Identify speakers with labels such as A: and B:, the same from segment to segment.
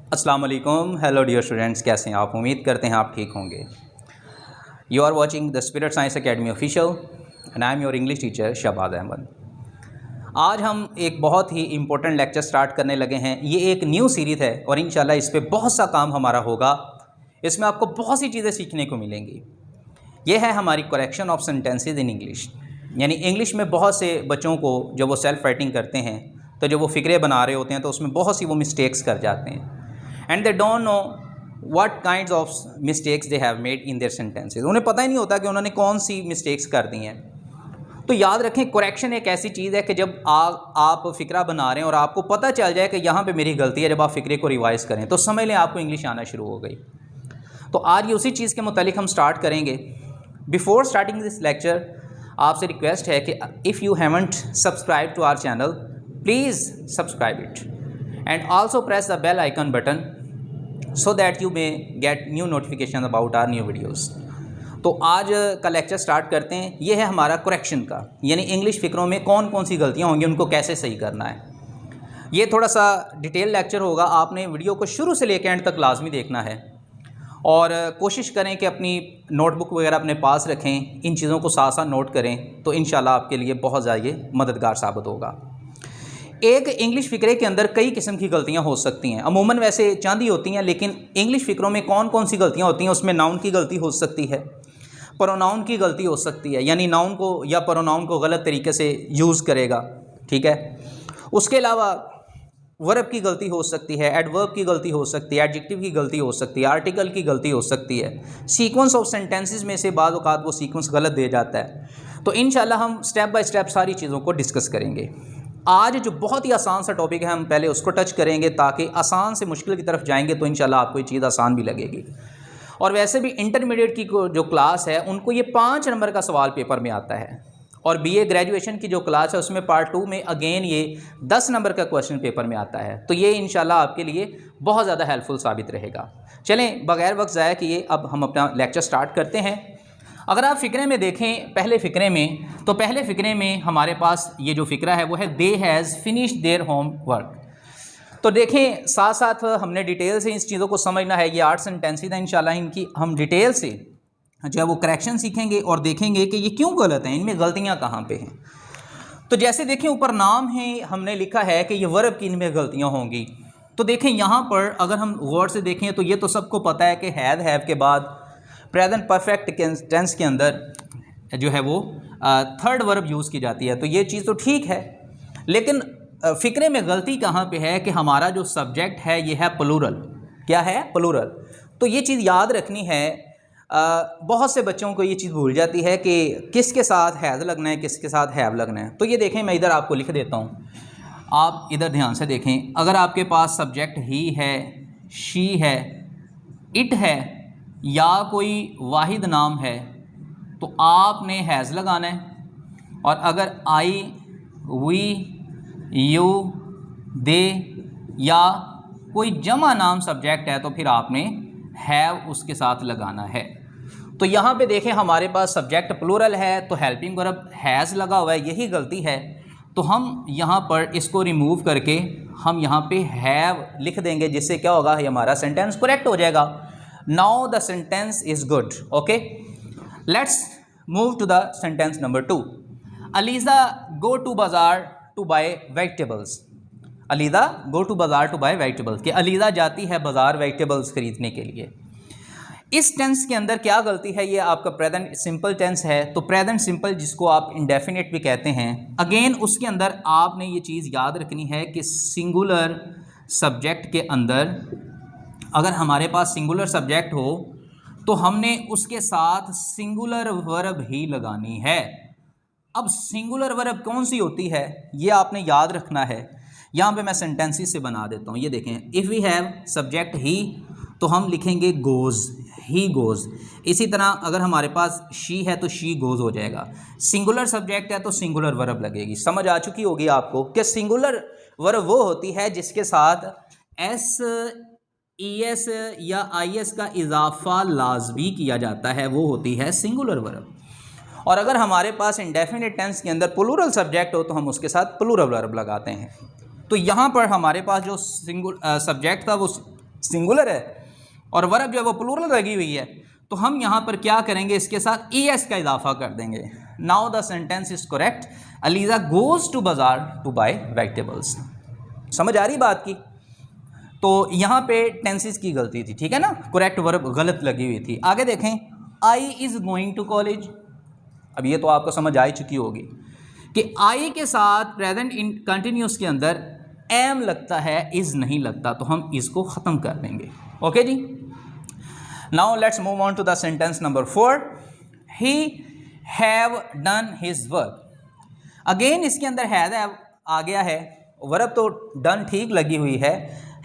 A: अस्सलाम वालेकुम। Hello dear students, कैसे हैं आप? उम्मीद करते हैं आप ठीक होंगे। You are watching the Spirit Science Academy official and I am your English teacher Shahbaz Ahmad. आज हम एक बहुत ही इम्पोर्टेंट लेक्चर स्टार्ट करने लगे हैं। ये एक न्यू सीरीज़ है और इंशाल्लाह इस पे बहुत सा काम हमारा होगा। इसमें आपको बहुत सी चीज़ें सीखने को मिलेंगी। ये है हमारी correction of sentences in English, यानी इंग्लिश में बहुत से बच्चों को जब वो सेल्फ राइटिंग करते हैं तो जब वो फ़िक्रे बना रहे होते हैं तो उसमें बहुत सी वो मिस्टेक्स कर जाते हैं and they don't know what kinds of mistakes they have made in their sentences. उन्हें पता ही नहीं होता कि उन्होंने कौन सी मिस्टेक्स कर दी हैं। तो याद रखें, करेक्शन एक ऐसी चीज़ है कि जब आप फ़िक्रा बना रहे हैं और आपको पता चल जाए कि यहाँ पे मेरी गलती है, जब आप फ़िक्रे को रिवाइज़ करें तो समझ लें आपको इंग्लिश आना शुरू हो गई। तो आज ये उसी चीज़ के मुतालिक हम स्टार्ट करेंगे। बिफोर स्टार्टिंग दिस लेक्चर आपसे रिक्वेस्ट है कि if you haven't subscribe to our channel please subscribe it and also press the bell icon button so that you may get new notification about our new videos. तो आज का lecture start करते हैं। ये है हमारा करेक्शन का, यानी इंग्लिश फ़िक्रों में कौन कौन सी गलतियाँ होंगी, उनको कैसे सही करना है। ये थोड़ा सा डिटेल लेक्चर होगा, आपने वीडियो को शुरू से लेकर एंड तक लाजमी देखना है और कोशिश करें कि अपनी नोटबुक वगैरह अपने पास रखें, इन चीज़ों को साथ साथ नोट करें तो इंशाल्लाह आपके लिए बहुत ज़्यादा ये मददगार साबित होगा। एक इंग्लिश फ़िक्रे के अंदर कई किस्म की गलतियां हो सकती हैं। अमूमन वैसे चंद ही होती हैं, लेकिन इंग्लिश फ़िक्रों में कौन कौन सी गलतियां होती हैं उसमें नाउन की गलती हो सकती है, प्रोनाउन की गलती हो सकती है, यानी नाउन को या प्रोनाउन को गलत तरीके से यूज़ करेगा, ठीक है। उसके अलावा वर्ब की गलती हो सकती है, एडवर्ब की गलती हो सकती है, एडजेक्टिव की गलती हो सकती है, आर्टिकल की गलती हो सकती है, सीक्वेंस ऑफ सेंटेंसेस में से बाद औक़ात वो सीक्वेंस गलत दे जाता है। तो इंशाल्लाह हम स्टेप बाय स्टेप सारी चीज़ों को डिस्कस करेंगे। आज जो बहुत ही आसान सा टॉपिक है हम पहले उसको टच करेंगे ताकि आसान से मुश्किल की तरफ जाएंगे तो इंशाल्लाह आपको ये चीज़ आसान भी लगेगी। और वैसे भी इंटरमीडिएट की जो क्लास है उनको ये 5 नंबर का सवाल पेपर में आता है और बीए ग्रेजुएशन की जो क्लास है उसमें पार्ट 2 में अगेन ये 10 नंबर का क्वेश्चन पेपर में आता है। तो ये इंशाल्लाह आपके लिए बहुत ज़्यादा हेल्पफुल साबित रहेगा। चलें बग़ैर वक्त ज़ाया किए अब हम अपना लेक्चर स्टार्ट करते हैं। अगर आप फ़िक्रे में देखें, पहले फ़िक्रे में, तो पहले फ़िक्रे में हमारे पास ये जो फ़िक्रा है वो है they has finished their homework. तो देखें, साथ साथ हमने डिटेल से इस चीज़ों को समझना है। ये 8 सेंटेंसेस हैं, इंशाल्लाह इनकी हम डिटेल से जो है वो करेक्शन सीखेंगे और देखेंगे कि ये क्यों गलत हैं, इनमें गलतियाँ कहाँ पे हैं। तो जैसे देखें ऊपर नाम है, हमने लिखा है कि ये वर्ब की इनमें गलतियाँ होंगी। तो देखें यहाँ पर अगर हम वर्ड से देखें तो ये तो सबको पता है कि हैव के बाद प्रेजेंट परफेक्ट टेंस के अंदर जो है वो थर्ड वर्ब यूज़ की जाती है। तो ये चीज़ तो ठीक है, लेकिन फ़िक्रे में गलती कहाँ पे है कि हमारा जो सब्जेक्ट है ये है प्लूरल। क्या है? प्लूरल। तो ये चीज़ याद रखनी है। बहुत से बच्चों को ये चीज़ भूल जाती है कि किसके साथ हैज़ लगना है, किसके साथ हैव लगना है। तो ये देखें, मैं इधर आपको लिख देता हूँ, आप इधर ध्यान से देखें। अगर आपके पास सब्जेक्ट ही है, शी है, इट है या कोई वाहिद नाम है तो आपने हैज़ लगाना है। और अगर आई, वी, यू, दे या कोई जमा नाम सब्जेक्ट है तो फिर आपने हैव उसके साथ लगाना है। तो यहाँ पे देखें हमारे पास सब्जेक्ट प्लूरल है तो हेल्पिंग वर्ब हैज़ लगा हुआ है, यही गलती है। तो हम यहाँ पर इसको रिमूव करके हम यहाँ पे हैव लिख देंगे, जिससे क्या होगा, ये हमारा सेंटेंस करेक्ट हो जाएगा। Now the sentence is good. Okay, let's move to the sentence number 2। Aliza go to bazaar to buy vegetables. Aliza go to bazaar to buy vegetables, कि अलीज़ा जाती है बाज़ार वेजिटेबल्स खरीदने के लिए। इस टेंस के अंदर क्या गलती है? ये आपका प्रेजेंट सिंपल टेंस है। तो प्रेजेंट सिंपल जिसको आप इंडेफिनिट भी कहते हैं, अगेन उसके अंदर आपने ये चीज़ याद रखनी है कि सिंगुलर सब्जेक्ट के अंदर अगर हमारे पास सिंगुलर सब्जेक्ट हो तो हमने उसके साथ सिंगुलर वर्ब ही लगानी है। अब सिंगुलर वर्ब कौन सी होती है ये आपने याद रखना है। यहाँ पे मैं सेंटेंसेस से बना देता हूँ। ये देखें, इफ़ वी हैव सब्जेक्ट ही तो हम लिखेंगे गोज़, ही गोज़। इसी तरह अगर हमारे पास शी है तो शी गोज़ हो जाएगा। सिंगुलर सब्जेक्ट है तो सिंगुलर वर्ब लगेगी। समझ आ चुकी होगी आपको कि सिंगुलर वर्ब वो होती है जिसके साथ एस, ई एस या आई एस का इजाफा लाजमी किया जाता है, वो होती है सिंगुलर वर्ब। और अगर हमारे पास इंडेफिनिट टेंस के अंदर प्लूरल सब्जेक्ट हो तो हम उसके साथ प्लूरल वर्ब लगाते हैं। तो यहाँ पर हमारे पास जो सब्जेक्ट था वो सिंगुलर है और वर्ब जो है वो प्लूरल लगी हुई है, तो हम यहाँ पर क्या करेंगे, इसके साथ ES का इजाफा कर देंगे। Now the sentence is correct, Aliza goes to bazaar to buy vegetables. समझ आ रही बात की? तो यहाँ पे टेंसेस की गलती थी, ठीक है ना, करेक्ट वर्ब गलत लगी हुई थी। आगे देखें, I is going to college. अब ये तो आपको समझ आ चुकी होगी कि आई के साथ प्रेजेंट इन कंटिन्यूस के अंदर एम लगता है, इज़ नहीं लगता, तो हम इसको ख़त्म कर देंगे। ओके जी। Now let's move on to the sentence number 4, he have done his work. Again इसके अंदर हैव आ गया है, वर्ब तो डन ठीक लगी हुई है,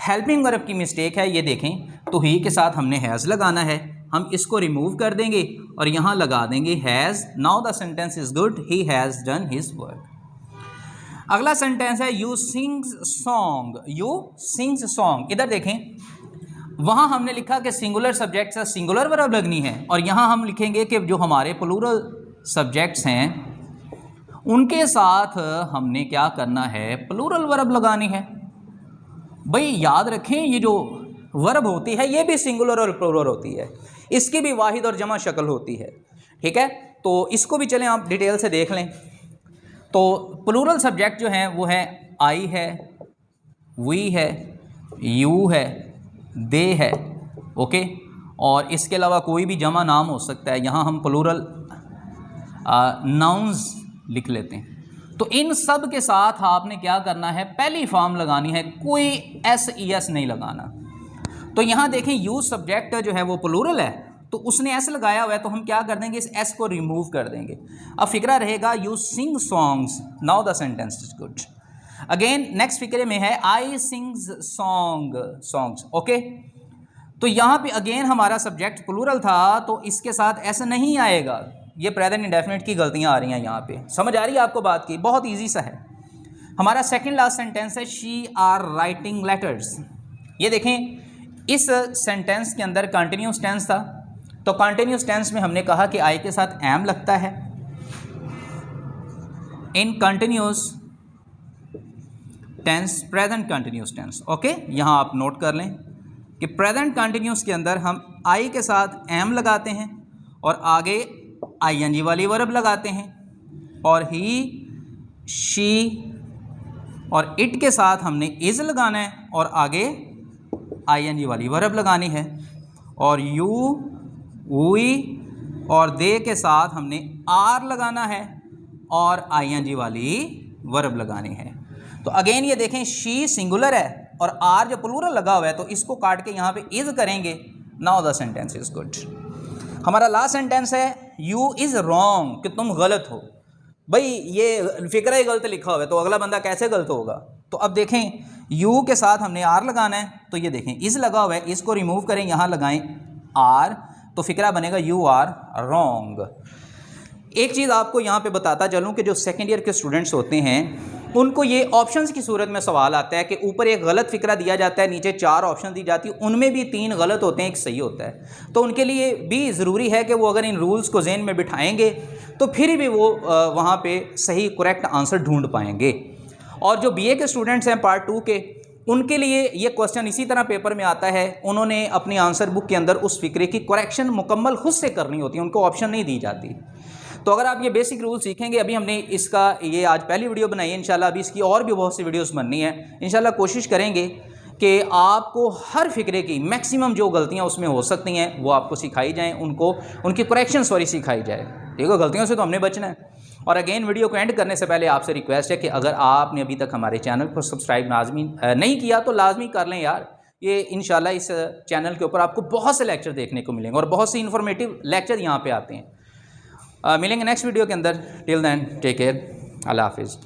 A: हेल्पिंग वर्ब की मिस्टेक है। ये देखें, तो ही के साथ हमने हैज़ लगाना है, हम इसको रिमूव कर देंगे और यहाँ लगा देंगे has. Now the sentence is good, he has done his work. अगला सेंटेंस है you sings song. You sings song, इधर देखें, वहाँ हमने लिखा कि सिंगुलर सब्जेक्ट से सिंगुलर वर्ब लगनी है, और यहाँ हम लिखेंगे कि जो हमारे प्लूरल सब्जेक्ट्स हैं उनके साथ हमने क्या करना है, प्लूरल वर्ब लगानी है। भाई याद रखें, ये जो वर्ब होती है ये भी सिंगुलर और प्लूरल होती है, इसकी भी वाहिद और जमा शक्ल होती है, ठीक है। तो इसको भी चलें आप डिटेल से देख लें। तो प्लूरल सब्जेक्ट जो हैं वो है आई है, वी है, यू है, दे है, ओके। और इसके अलावा कोई भी जमा नाम हो सकता है, यहाँ हम प्लूरल नाउन्स लिख लेते हैं। तो इन सब के साथ आपने क्या करना है, पहली फॉर्म लगानी है, कोई SES नहीं लगाना। तो यहाँ देखें, यू सब्जेक्ट जो है वो प्लूरल है, तो उसने एस लगाया हुआ है, तो हम क्या कर देंगे, इस एस को रिमूव कर देंगे। अब फिक्रा रहेगा you sing songs. Now the sentence is good. Again next फिक्रे में है आई सिंग्स सॉन्ग्स, ओके। तो यहाँ पे अगेन हमारा सब्जेक्ट प्लूरल था, तो इसके साथ एस नहीं आएगा। ये प्रेजेंट इंडेफिनिट की गलतियाँ आ रही हैं यहाँ पे। समझ आ रही है आपको बात की? बहुत ईजी सा है। हमारा सेकेंड लास्ट सेंटेंस है शी आर राइटिंग लेटर्स। ये देखें, इस सेंटेंस के अंदर कंटिन्यूस टेंस था, तो कंटिन्यूस टेंस में हमने कहा कि आई के साथ एम लगता है। In continuous tense, present continuous tense, okay. यहाँ आप नोट कर लें कि प्रेजेंट कंटिन्यूस के अंदर हम आई के साथ एम लगाते हैं और आगे ING वाली वर्ब लगाते हैं, और ही, शी और इट के साथ हमने इज़ लगाना है और आगे ING वाली वर्ब लगानी है, और यू, वी और दे के साथ हमने आर लगाना है और ING वाली वर्ब लगानी है। तो अगेन ये देखें, शी सिंगुलर है और आर जो प्लूरल लगा हुआ है, तो इसको काट के यहाँ पे इज़ करेंगे। Now the sentence is good. हमारा लास्ट सेंटेंस है यू इज़ रॉन्ग, कि तुम गलत हो। भाई ये फिक्रा ही गलत लिखा हुआ है, तो अगला बंदा कैसे गलत होगा? तो अब देखें, यू के साथ हमने आर लगाना है, तो ये देखें इज़ लगा हुआ है, इसको रिमूव करें, यहाँ लगाएं आर, तो फिक्रा बनेगा यू आर रॉन्ग। एक चीज़ आपको यहाँ पे बताता चलूँ कि जो सेकेंड ईयर के स्टूडेंट्स होते हैं उनको ये ऑप्शंस की सूरत में सवाल आता है कि ऊपर एक गलत फिक्रा दिया जाता है, नीचे 4 ऑप्शन दी जाती है, उनमें भी 3 गलत होते हैं, एक सही होता है। तो उनके लिए भी ज़रूरी है कि वो अगर इन रूल्स को ज़हन में बिठाएंगे तो फिर भी वो वहाँ पे सही करेक्ट आंसर ढूंढ पाएंगे। और जो BA के स्टूडेंट्स हैं पार्ट 2 के, उनके लिए ये क्वेश्चन इसी तरह पेपर में आता है, उन्होंने अपनी आंसर बुक के अंदर उस फिक्रे की करेक्शन मुकम्मल खुद से करनी होती है, उनको ऑप्शन नहीं दी जाती। तो अगर आप ये बेसिक रूल सीखेंगे, अभी हमने इसका ये आज पहली वीडियो बनाई है, इंशाल्लाह अभी इसकी और भी बहुत सी वीडियोस बननी है। इंशाल्लाह कोशिश करेंगे कि आपको हर फिक्रे की मैक्सिमम जो गलतियां उसमें हो सकती हैं वो आपको सिखाई जाएं, उनको उनकी करेक्शन सिखाई जाए, ठीक है। गलतियों से तो हमने बचना है। और अगेन वीडियो को एंड करने से पहले आपसे रिक्वेस्ट है कि अगर आपने अभी तक हमारे चैनल को सब्सक्राइब लाजमी नहीं किया तो लाजमी कर लें यार। ये इंशाल्लाह इस चैनल के ऊपर आपको बहुत से लेक्चर देखने को मिलेंगे और बहुत सी इन्फॉर्मेटिव लेक्चर यहाँ पे आते हैं। मिलेंगे नेक्स्ट वीडियो के अंदर। टिल देन टेक केयर, अल्लाह हाफिज़।